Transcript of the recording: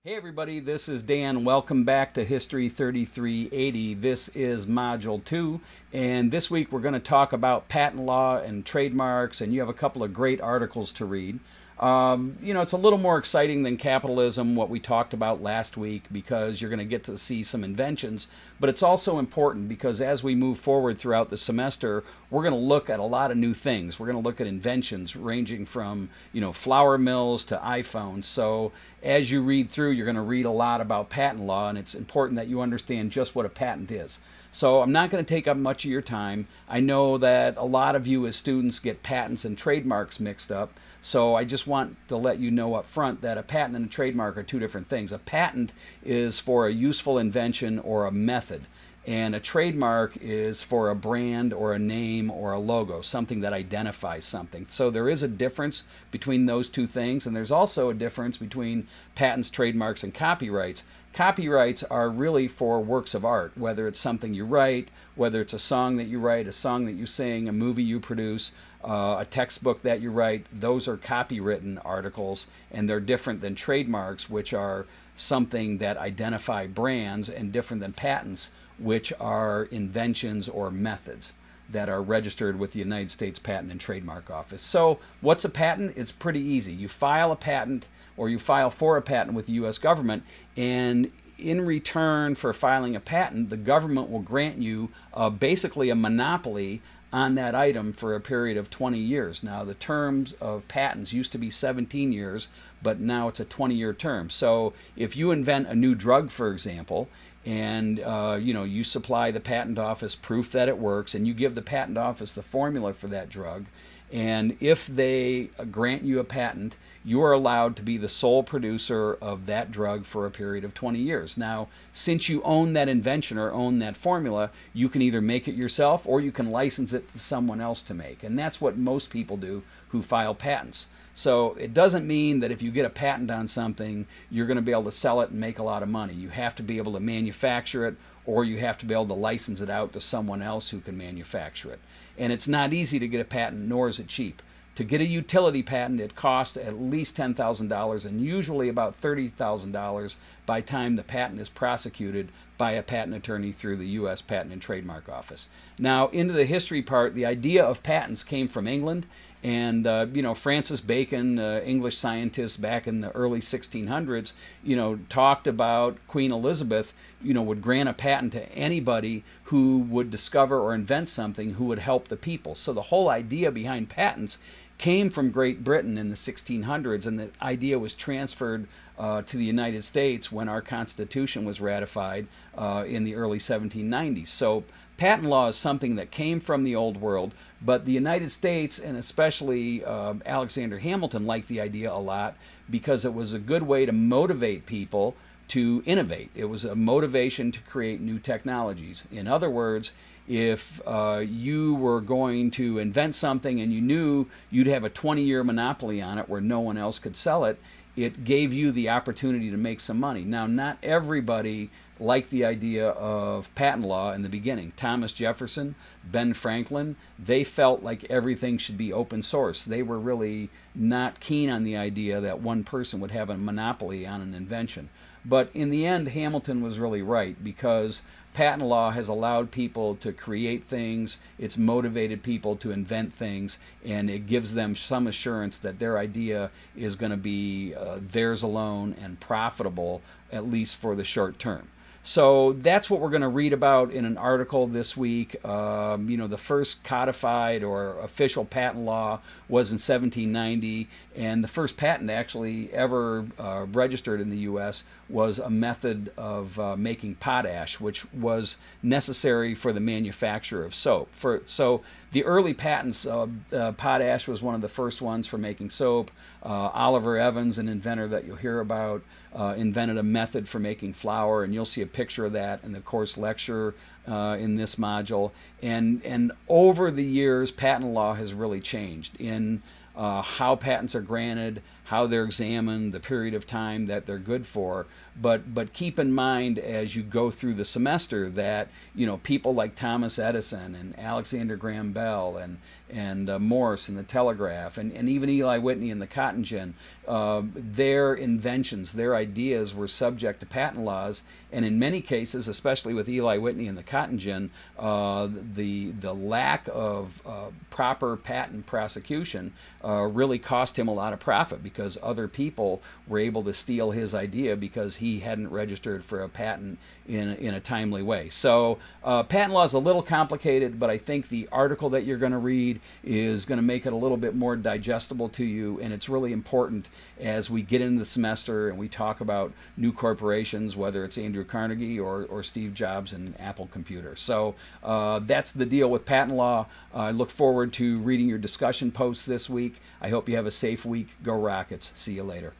Hey everybody, this is Dan. Welcome back to History 3380. This is Module 2, and this week we're going to talk about patent law and trademarks, and you have a couple of great articles to read. It's a little more exciting than capitalism, what we talked about last week, because you're going to get to see some inventions, but it's also important because as we move forward throughout the semester, we're going to look at a lot of new things. We're going to look at inventions ranging from, flour mills to iPhones. So as you read through, you're going to read a lot about patent law, and it's important that you understand just what a patent is. So I'm not going to take up much of your time. I know that a lot of you as students get patents and trademarks mixed up. So I just want to let you know up front that a patent and a trademark are two different things. A patent is for a useful invention or a method, and a trademark is for a brand or a name or a logo, something that identifies something. So there is a difference between those two things, and there's also a difference between patents, trademarks, and copyrights. Copyrights are really for works of art, whether it's something you write, whether it's a song that you write, a song that you sing, a movie you produce, a textbook that you write. Those are copywritten articles, and they're different than trademarks, which are something that identify brands, and different than patents, which are inventions or methods that are registered with the United States Patent and Trademark Office. So what's a patent? It's pretty easy. You file a patent, or you file for a patent with the U.S. government, and in return for filing a patent, the government will grant you basically a monopoly on that item for a period of 20 years. Now, the terms of patents used to be 17 years, but now it's a 20-year term. So if you invent a new drug, for example, and you supply the patent office proof that it works, and you give the patent office the formula for that drug, and if they grant you a patent, you are allowed to be the sole producer of that drug for a period of 20 years. Now, since you own that invention or own that formula, you can either make it yourself or you can license it to someone else to make. And that's what most people do who file patents. So it doesn't mean that if you get a patent on something, you're going to be able to sell it and make a lot of money. You have to be able to manufacture it, or you have to be able to license it out to someone else who can manufacture it. And it's not easy to get a patent, nor is it cheap. To get a utility patent, it costs at least $10,000 and usually about $30,000 by the time the patent is prosecuted by a patent attorney through the U.S. Patent and Trademark Office. Now, into the history part, the idea of patents came from England, and Francis Bacon, English scientist back in the early 1600s, talked about Queen Elizabeth, would grant a patent to anybody who would discover or invent something who would help the people. So the whole idea behind patents came from Great Britain in the 1600s, and the idea was transferred to the United States when our Constitution was ratified in the early 1790s. So patent law is something that came from the old world, but the United States, and especially Alexander Hamilton, liked the idea a lot because it was a good way to motivate people to innovate. It was a motivation to create new technologies. In other words, if you were going to invent something and you knew you'd have a 20-year monopoly on it where no one else could sell it, it gave you the opportunity to make some money. Now, not everybody liked the idea of patent law in the beginning. Thomas Jefferson, Ben Franklin, they felt like everything should be open source. They were really not keen on the idea that one person would have a monopoly on an invention. But in the end, Hamilton was really right, because patent law has allowed people to create things, it's motivated people to invent things, and it gives them some assurance that their idea is going to be theirs alone and profitable, at least for the short term. So that's what we're going to read about in an article this week. The first codified or official patent law was in 1790, and the first patent actually ever registered in the U.S. was a method of making potash, which was necessary for the manufacture of soap. So the early patents, potash was one of the first ones for making soap. Oliver Evans, an inventor that you'll hear about, invented a method for making flour, and you'll see a picture of that in the course lecture in this module. And over the years, patent law has really changed in how patents are granted, how they're examined, the period of time that they're good for. But keep in mind as you go through the semester that people like Thomas Edison and Alexander Graham Bell and Morse and the telegraph and even Eli Whitney and the cotton gin, their inventions, their ideas were subject to patent laws, and in many cases, especially with Eli Whitney and the cotton gin, the lack of proper patent prosecution really cost him a lot of profit, because other people were able to steal his idea because he hadn't registered for a patent in a timely way. So patent law is a little complicated, but I think the article that you're going to read is going to make it a little bit more digestible to you, and it's really important as we get into the semester and we talk about new corporations, whether it's Andrew Carnegie or Steve Jobs and Apple Computer. So that's the deal with patent law. I look forward to reading your discussion posts this week. I hope you have a safe week. Go Rockets. See you later.